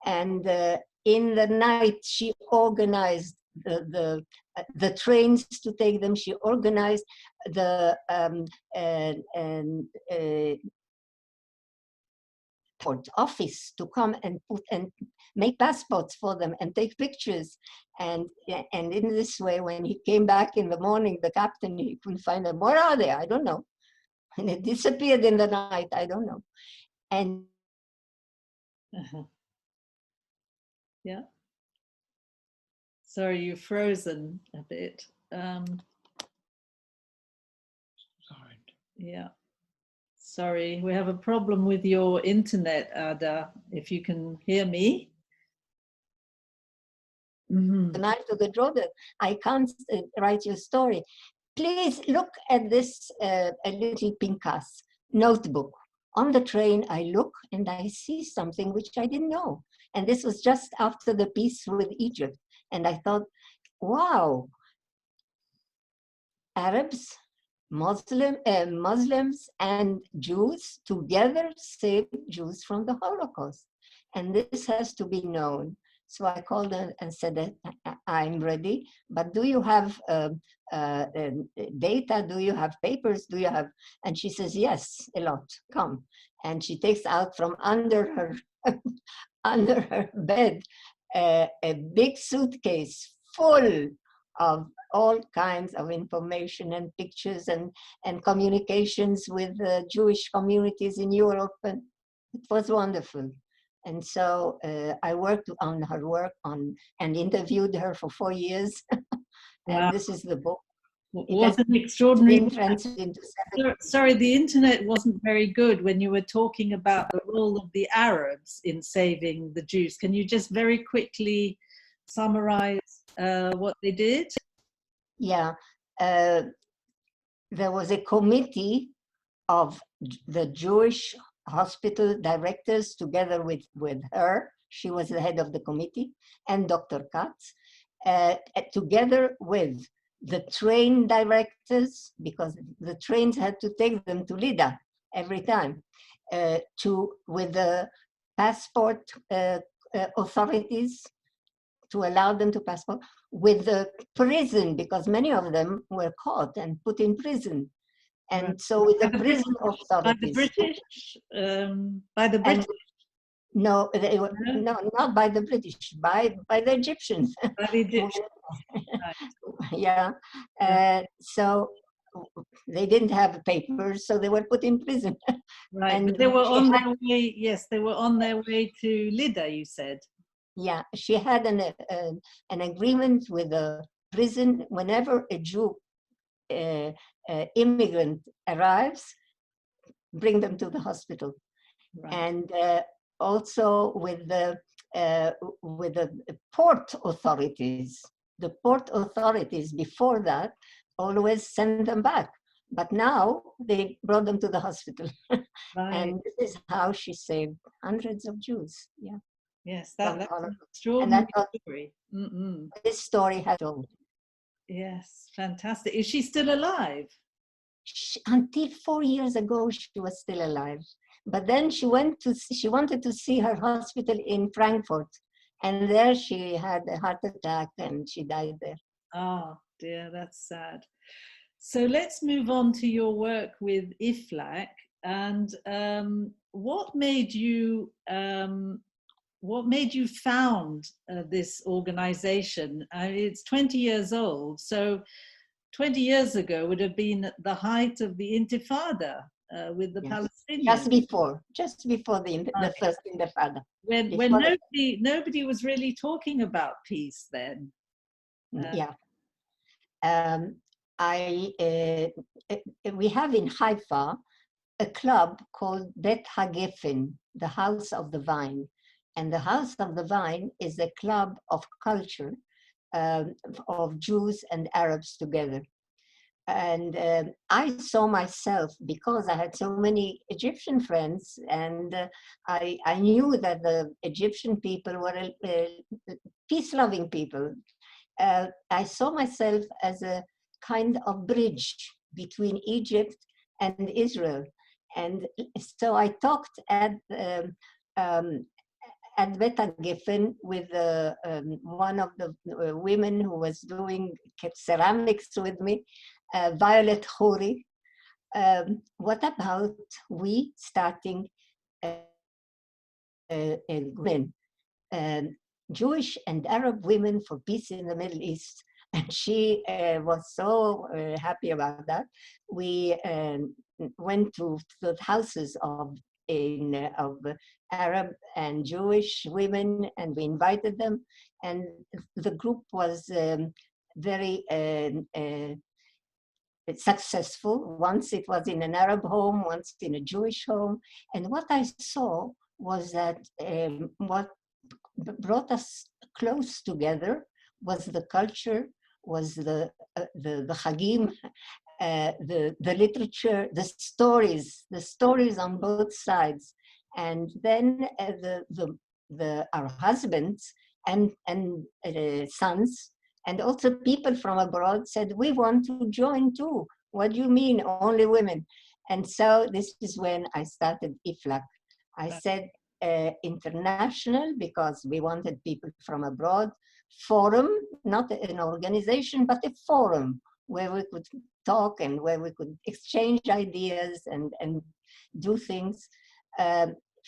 And in the night, she organized the trains to take them. She organized the port office to come and make passports for them and take pictures. And in this way, when he came back in the morning, the captain, he couldn't find them. Where are they? I don't know. And it disappeared in the night. I don't know. And yeah. Sorry, you're frozen a bit. Yeah. Sorry, we have a problem with your internet, Ada, if you can hear me. Tonight to the Jordan, I can't write your story. Please look at this a little Pinkas notebook. On the train, I look and I see something which I didn't know. And this was just after the peace with Egypt. And I thought, wow, Arabs, Muslims and Jews together saved Jews from the Holocaust. And this has to be known. So I called her and said that I'm ready, but do you have data? Do you have papers? Do you have? And she says, yes, a lot, come. And she takes out from under her, under her bed a big suitcase full of all kinds of information and pictures and communications with Jewish communities in Europe. And it was wonderful. And so I worked on her work and interviewed her for 4 years. And wow. This is the book. What an extraordinary. Into sorry, the internet wasn't very good when you were talking about the role of the Arabs in saving the Jews. Can you just very quickly summarize what they did? Yeah. There was a committee of the Jewish hospital directors together with her. She was the head of the committee, and Dr. Katz, together with the train directors, because the trains had to take them to Lida every time, with the passport authorities to allow them to passport, with the prison, because many of them were caught and put in prison. And so with the prison authorities. By the British? No, they were, no, not by the British, by the Egyptians. By the Egyptians. Yeah. So they didn't have papers, so they were put in prison. Right, and but they were on their way, yes, they were on their way to Lida, you said. Yeah, she had an agreement with the prison. Whenever a Jew immigrant arrives, bring them to the hospital. Right. And also with the port authorities. The port authorities before that always send them back, but now they brought them to the hospital. Right. And this is how she saved hundreds of Jews. Yeah. Yes, that's an extraordinary story. This story has told. Yes, fantastic. Is she still alive? Until 4 years ago, she was still alive. But then she wanted to see her hospital in Frankfurt. And there she had a heart attack and she died there. Oh dear, that's sad. So let's move on to your work with IFLAC. And what made you what made you found this organization? It's 20 years old, so 20 years ago would have been the height of the Intifada with the Palestinians. Just before the first Intifada. When nobody was really talking about peace then. We have in Haifa a club called Bet HaGefen, the House of the Vine. And the House of the Vine is a club of culture of Jews and Arabs together. And I saw myself, because I had so many Egyptian friends, and I knew that the Egyptian people were peace-loving people. I saw myself as a kind of bridge between Egypt and Israel. And so I talked at Bet HaGefen with one of the women who was doing ceramics with me, Violet Khoury. What about we starting women, Jewish and Arab women for peace in the Middle East? And she was so happy about that. We went to the houses of Arab and Jewish women, and we invited them. And the group was very successful. Once it was in an Arab home, once in a Jewish home. And what I saw was that what brought us close together was the culture, was the Chagim, the literature, the stories on both sides. And then our husbands and sons, and also people from abroad said, we want to join too. What do you mean, only women? And so this is when I started IFLAC. I said international, because we wanted people from abroad. Forum, not an organization, but a forum where we could talk and where we could exchange ideas and do things.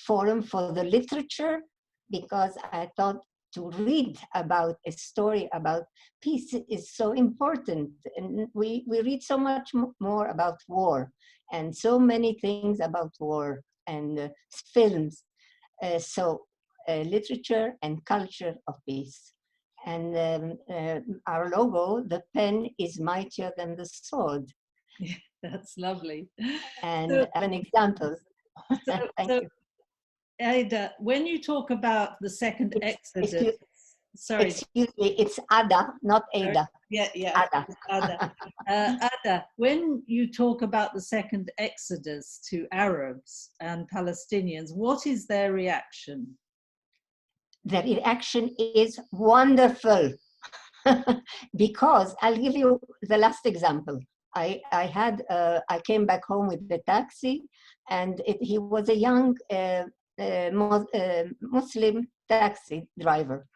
Forum for the literature, because I thought to read about a story about peace is so important. And we read so much more about war, and so many things about war, and films. So literature and culture of peace. And our logo, the pen is mightier than the sword. Yeah, that's lovely. And so, an example. Thank you. Ada, when you talk about the second Exodus, excuse me, it's Ada, not Ada. Yeah, Ada. Ada. Ada, when you talk about the second Exodus to Arabs and Palestinians, what is their reaction? Their reaction is wonderful. Because I'll give you the last example. I came back home with the taxi, and he was a young Muslim taxi driver.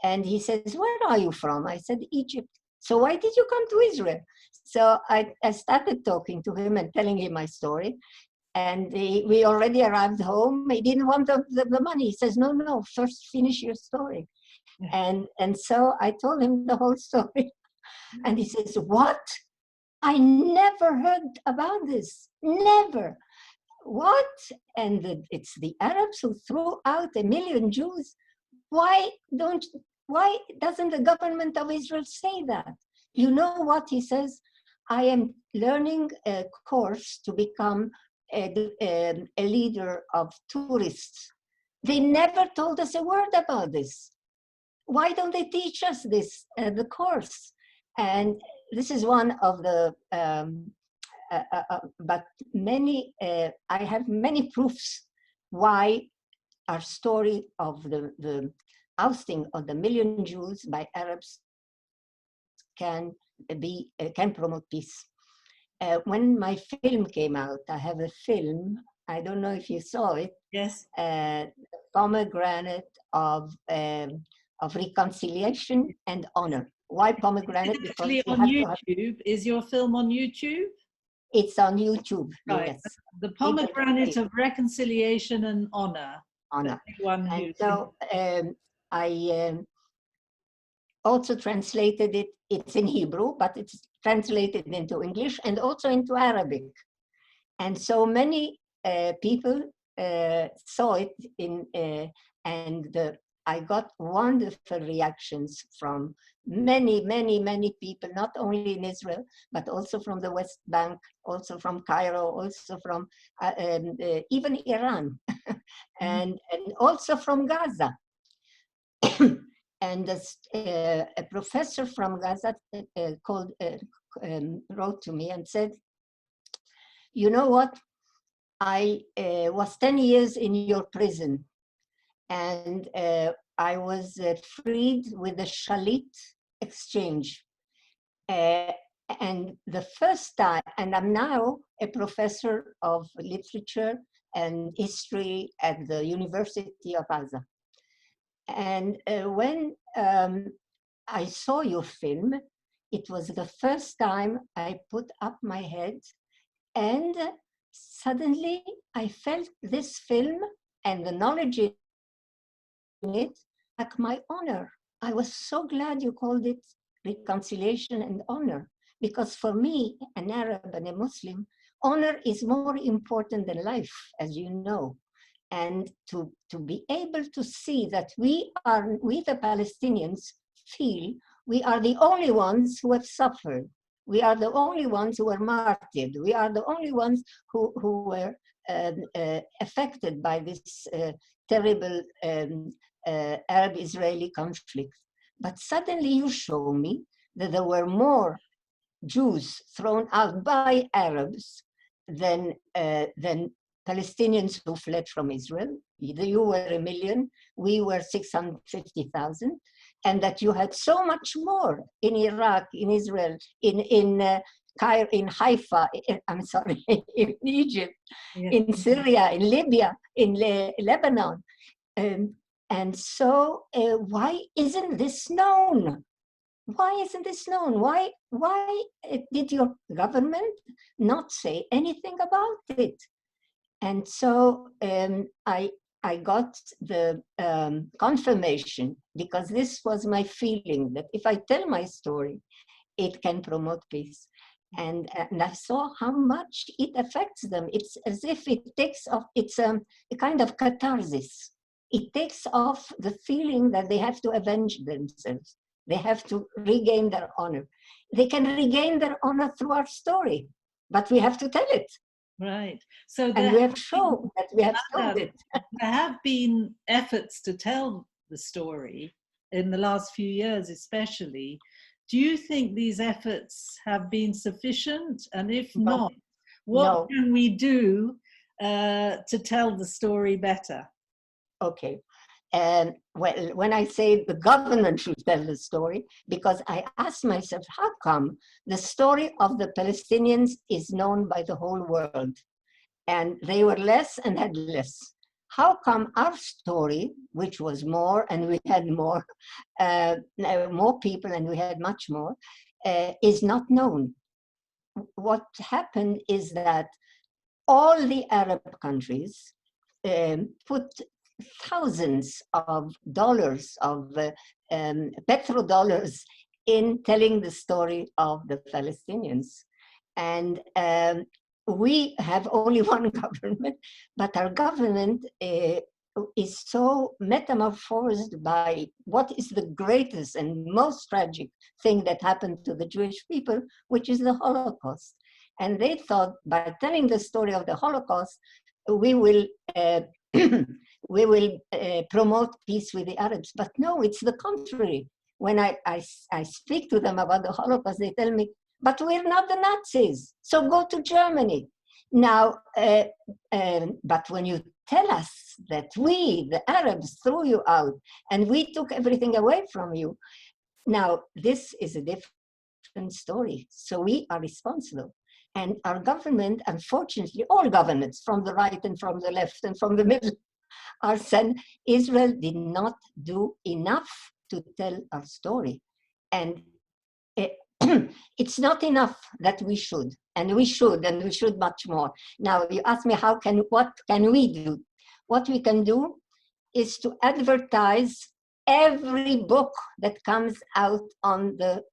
And he says, where are you from? I said, Egypt. So why did you come to Israel? So I started talking to him and telling him my story. And we already arrived home. He didn't want the money. He says, no, first finish your story. And so I told him the whole story. And he says, what? I never heard about this, never. What? And it's the Arabs who threw out 1 million Jews. Why doesn't the government of Israel say that? You know what he says? I am learning a course to become a leader of tourists. They never told us a word about this. Why don't they teach us this, the course? And this is one of the, but many, I have many proofs why our story of the ousting of the 1 million Jews by Arabs can promote peace. When my film came out, I have a film, I don't know if you saw it. Yes. Pomegranate of Reconciliation and Honor. Why pomegranate? It's actually on YouTube. Is your film on YouTube? It's on YouTube, right. Yes. The Pomegranate of Reconciliation and Honor. honor. One And who's so I also translated it. It's in Hebrew, but it's translated into English and also into Arabic. And so many people saw it I got wonderful reactions from many, many, many people, not only in Israel, but also from the West Bank, also from Cairo, also from even Iran, and also from Gaza. And a professor from Gaza wrote to me and said, you know what? I was 10 years in your prison, and I was freed with the Shalit exchange. And the first time, and I'm now a professor of literature and history at the University of Gaza. And when I saw your film, it was the first time I put up my head, and suddenly I felt this film and the knowledge in it like my honor. I was so glad you called it reconciliation and honor, because for me, an Arab and a Muslim, honor is more important than life, as you know. And to be able to see that we the Palestinians feel we are the only ones who have suffered. We are the only ones who were martyred. We are the only ones who were affected by this terrible Arab-Israeli conflict. But suddenly you show me that there were more Jews thrown out by Arabs than Palestinians who fled from Israel. You were 1 million, we were 650,000, and that you had so much more in Iraq, in Israel, in Cairo, in Haifa, in Egypt, yeah, in Syria, in Libya, in Lebanon. And so why isn't this known? Why isn't this known? Why did your government not say anything about it? And so I got the confirmation, because this was my feeling, that if I tell my story, it can promote peace. And I saw how much it affects them. It's as if it takes off, it's a kind of catharsis. It takes off the feeling that they have to avenge themselves. They have to regain their honor. They can regain their honor through our story, but we have to tell it. Right. So and we have shown that we have told it. There have been efforts to tell the story in the last few years, especially. Do you think these efforts have been sufficient? And if not, what can we do to tell the story better? Okay. Well, when I say the government should tell the story, because I asked myself, how come the story of the Palestinians is known by the whole world? And they were less and had less. How come our story, which was more and we had more, more people and we had much more, is not known? What happened is that all the Arab countries put thousands of dollars, of petrodollars, in telling the story of the Palestinians. And we have only one government, but our government is so metamorphosed by what is the greatest and most tragic thing that happened to the Jewish people, which is the Holocaust. And they thought by telling the story of the Holocaust, we will promote peace with the Arabs. But no, it's the contrary. When I speak to them about the Holocaust, they tell me, but we're not the Nazis, so go to Germany. Now, but when you tell us that we, the Arabs, threw you out and we took everything away from you, now this is a different story. So we are responsible. And our government, unfortunately, all governments from the right and from the left and from the middle are saying Israel did not do enough to tell our story. And it's not enough that we should, and we should much more. Now, you ask me, what can we do? What we can do is to advertise every book that comes out on the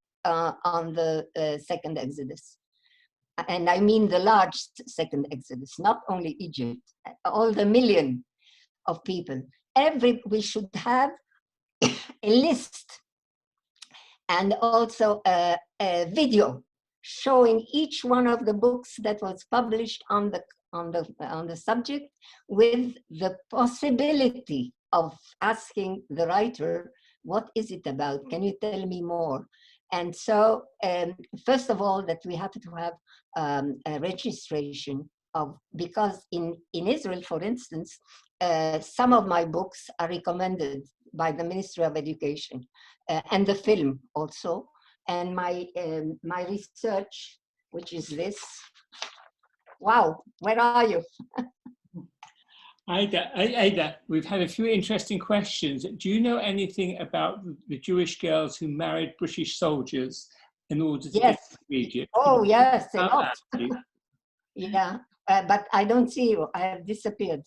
Second Exodus. And I mean the large Second Exodus, not only Egypt, all the million of people. We should have a list and also a video showing each one of the books that was published on the subject, with the possibility of asking the writer, what is it about? Can you tell me more? And so, first of all, that we have to have a registration of, because in Israel, for instance, some of my books are recommended by the Ministry of Education, and the film also. And my research, which is this. Wow, where are you? Ada, we've had a few interesting questions. Do you know anything about the Jewish girls who married British soldiers in order to get to Egypt? Oh, yes, a lot. Yeah, but I don't see you. I have disappeared.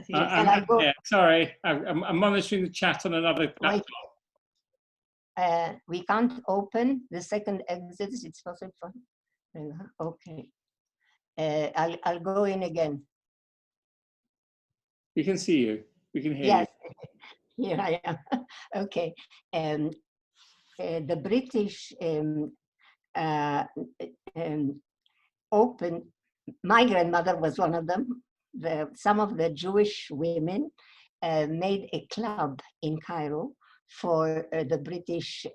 Yeah, sorry, I'm monitoring the chat on another platform. We can't open the Second Exodus. It's possible for... Okay. I'll go in again. We can see you. We can hear you. Yes, here I am. Okay. The British opened, my grandmother was one of them. Some of the Jewish women made a club in Cairo for the British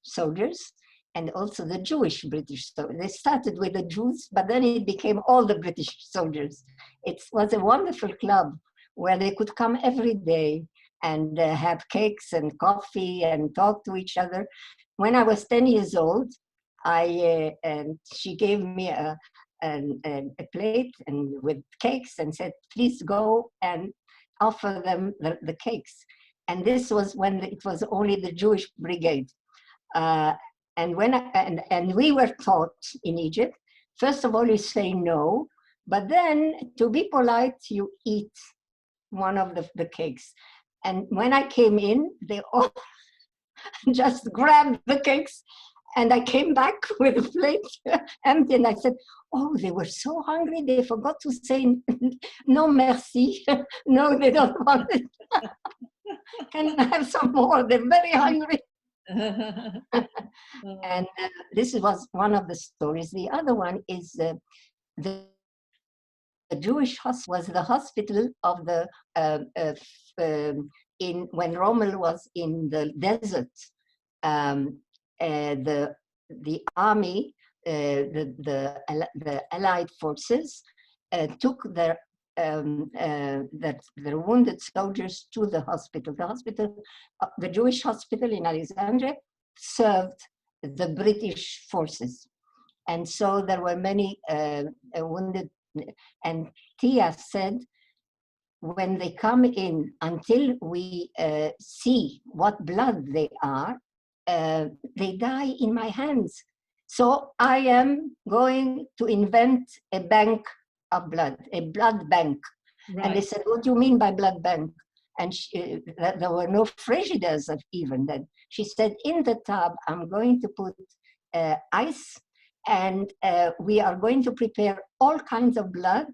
soldiers, and also the Jewish British soldiers. They started with the Jews, but then it became all the British soldiers. It was a wonderful club where they could come every day and have cakes and coffee and talk to each other. When I was 10 years old, she gave me a plate and with cakes and said, please go and offer them the cakes. And this was when it was only the Jewish brigade. And we were taught in Egypt, first of all, you say no, but then to be polite, you eat one of the cakes. And when I came in, they all just grabbed the cakes, and I came back with a plate empty, and I said, oh, they were so hungry, they forgot to say no merci. No, they don't want it. Can I have some more? They're very hungry. And this was one of the stories. The other one is the Jewish hospital was the hospital of the when Rommel was in the desert. The army, the Allied forces, took their wounded soldiers to the hospital. The Jewish hospital in Alexandria served the British forces. And so there were many wounded. And Tia said, when they come in, until we see what blood they are, they die in my hands. So I am going to invent a bank of blood, a blood bank. Right. And they said, what do you mean by blood bank? And there were no frigidaires even then. She said, in the tub, I'm going to put ice, and we are going to prepare all kinds of blood.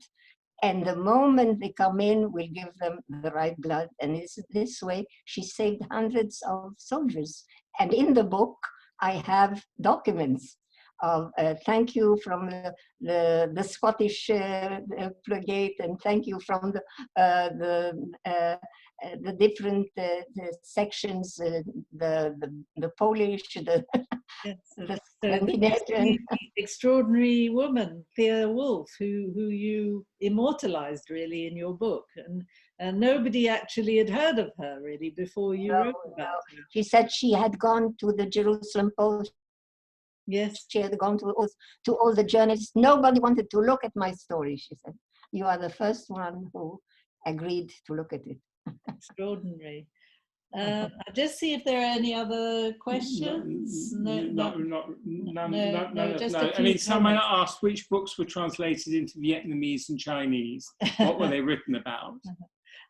And the moment they come in, we'll give them the right blood. And this way, she saved hundreds of soldiers. And in the book, I have documents of thank you from the Scottish brigade, and thank you from the different sections, the Polish, the Scandinavian. Extraordinary woman, Thea Wolff, who you immortalized really in your book, and nobody actually had heard of her really before you wrote about her. She said she had gone to the Jerusalem Post. Yes. She had gone to all the journalists. Nobody wanted to look at my story, she said. You are the first one who agreed to look at it. Extraordinary. I'll just see if there are any other questions. No. I mean, someone asked which books were translated into Vietnamese and Chinese. What were they written about?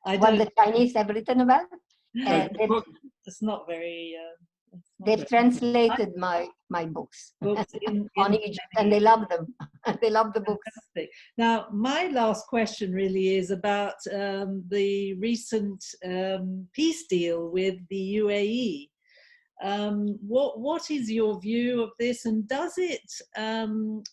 what the Chinese have written about. It's not very. They've translated my books on Egypt, and they love them. They love the books. Fantastic. Now, my last question really is about the recent peace deal with the UAE. What is your view of this, and does it,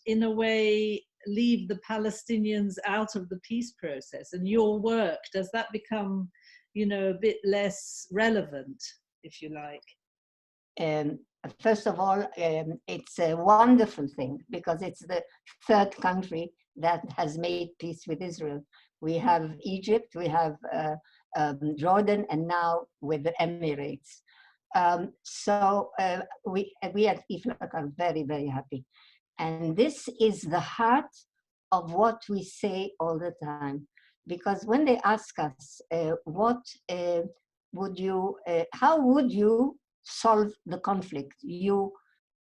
in a way, leave the Palestinians out of the peace process? And your work, does that become, a bit less relevant, if you like? First of all, it's a wonderful thing because it's the third country that has made peace with Israel. We have Egypt, we have Jordan, and now with the Emirates. So we at IFLAC are very, very happy. And this is the heart of what we say all the time. Because when they ask us, how would you solve the conflict, you,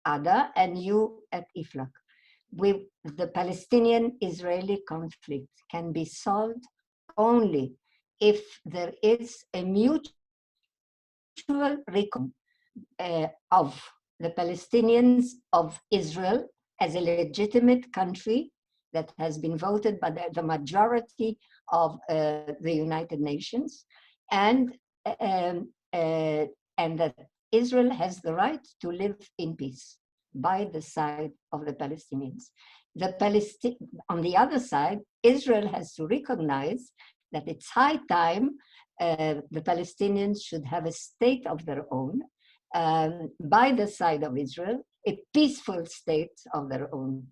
Ada, and you at IFLAC? The Palestinian-Israeli conflict can be solved only if there is a mutual recognition of the Palestinians of Israel as a legitimate country that has been voted by the majority of the United Nations, and that Israel has the right to live in peace by the side of the Palestinians. On the other side, Israel has to recognize that it's high time the Palestinians should have a state of their own by the side of Israel, a peaceful state of their own.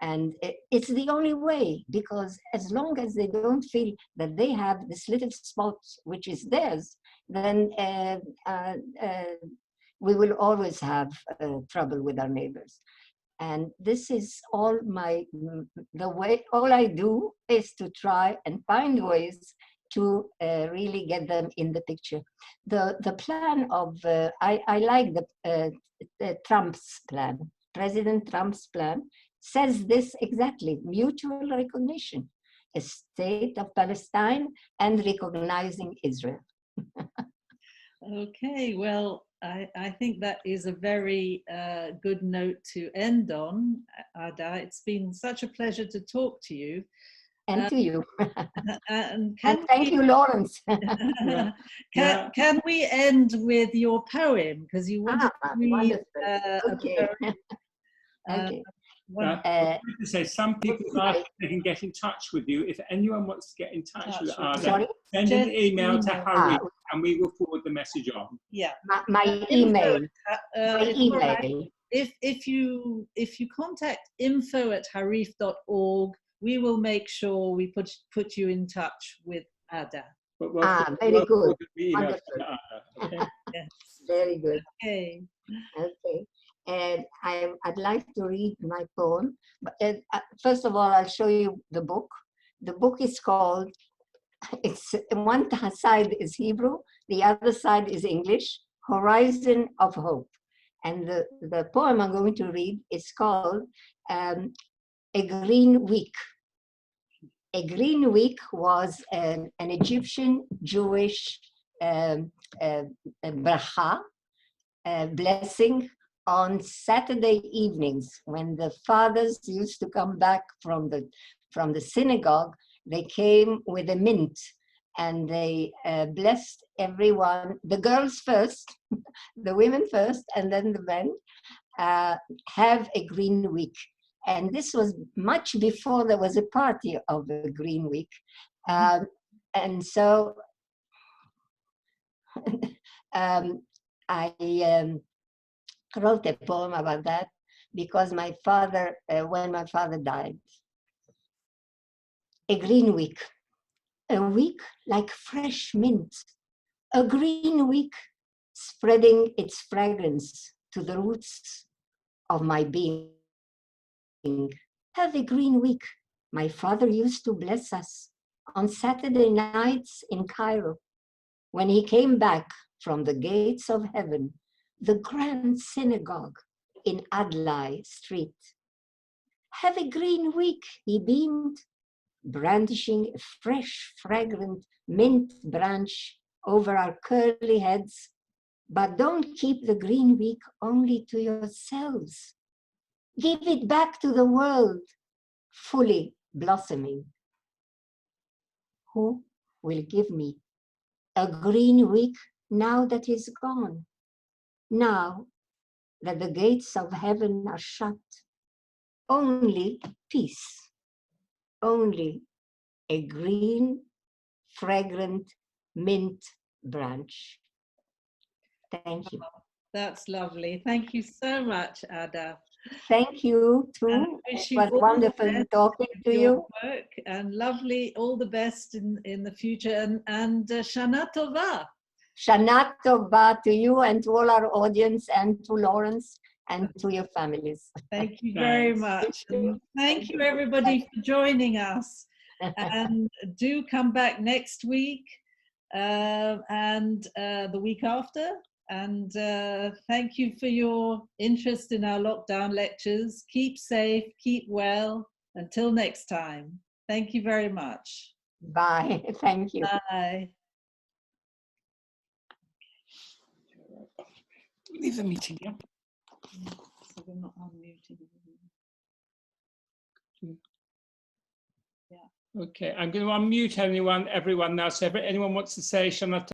And it's the only way, because as long as they don't feel that they have this little spot which is theirs, then we will always have trouble with our neighbors. And this is all all I do is to try and find ways to really get them in the picture. The plan of, I like the Trump's plan, President Trump's plan, says this exactly: mutual recognition, a state of Palestine and recognizing Israel. Okay, well, I think that is a very good note to end on, Ada. It's been such a pleasure to talk to you. And to you. And thank you, Lawrence. Can we end with your poem? Because you wanted to read okay. okay. I to say, some people they can get in touch with you. If anyone wants to get in touch with Ada, send an email to Harif, and we will forward the message on. Yeah, my email. If you contact info@harif.org, we will make sure we put you in touch with Ada. Very good. Okay? Yes. Very good. Okay. Okay. And I'd like to read my poem. But first of all, I'll show you the book. The book is called, one side is Hebrew, the other side is English, Horizon of Hope. And the poem I'm going to read is called A Green Week. A Green Week was an Egyptian Jewish bracha, blessing, on Saturday evenings, when the fathers used to come back from the synagogue. They came with a mint and they blessed everyone, the girls first, the women first, and then the men. Have a green week. And this was much before there was a party of a green week. And so I wrote a poem about that because my father, when my father died. A green week, a week like fresh mint, a green week spreading its fragrance to the roots of my being. Have a green week. My father used to bless us on Saturday nights in Cairo. When he came back from the gates of heaven, the grand synagogue in Adlai Street. Have a green week, he beamed. brandishing a fresh, fragrant mint branch over our curly heads. But don't keep the green week only to yourselves. Give it back to the world, fully blossoming. Who will give me a green week now that is gone? Now that the gates of heaven are shut, only peace, only a green, fragrant mint branch. Thank you. That's lovely. Thank you so much, Ada. Thank you too. It was wonderful talking to you. Work and lovely, all the best in the future, and Shana Tova. Shana Tova to you and to all our audience and to Lawrence and to your families. Thank you very much. And thank you everybody for joining us. And do come back next week and the week after. And thank you for your interest in our lockdown lectures. Keep safe, keep well. Until next time. Thank you very much. Bye. Thank you. Bye. Leave the meeting, yeah? So we're not unmuting. Yeah. Okay, I'm going to unmute everyone now. So if anyone wants to say, Shana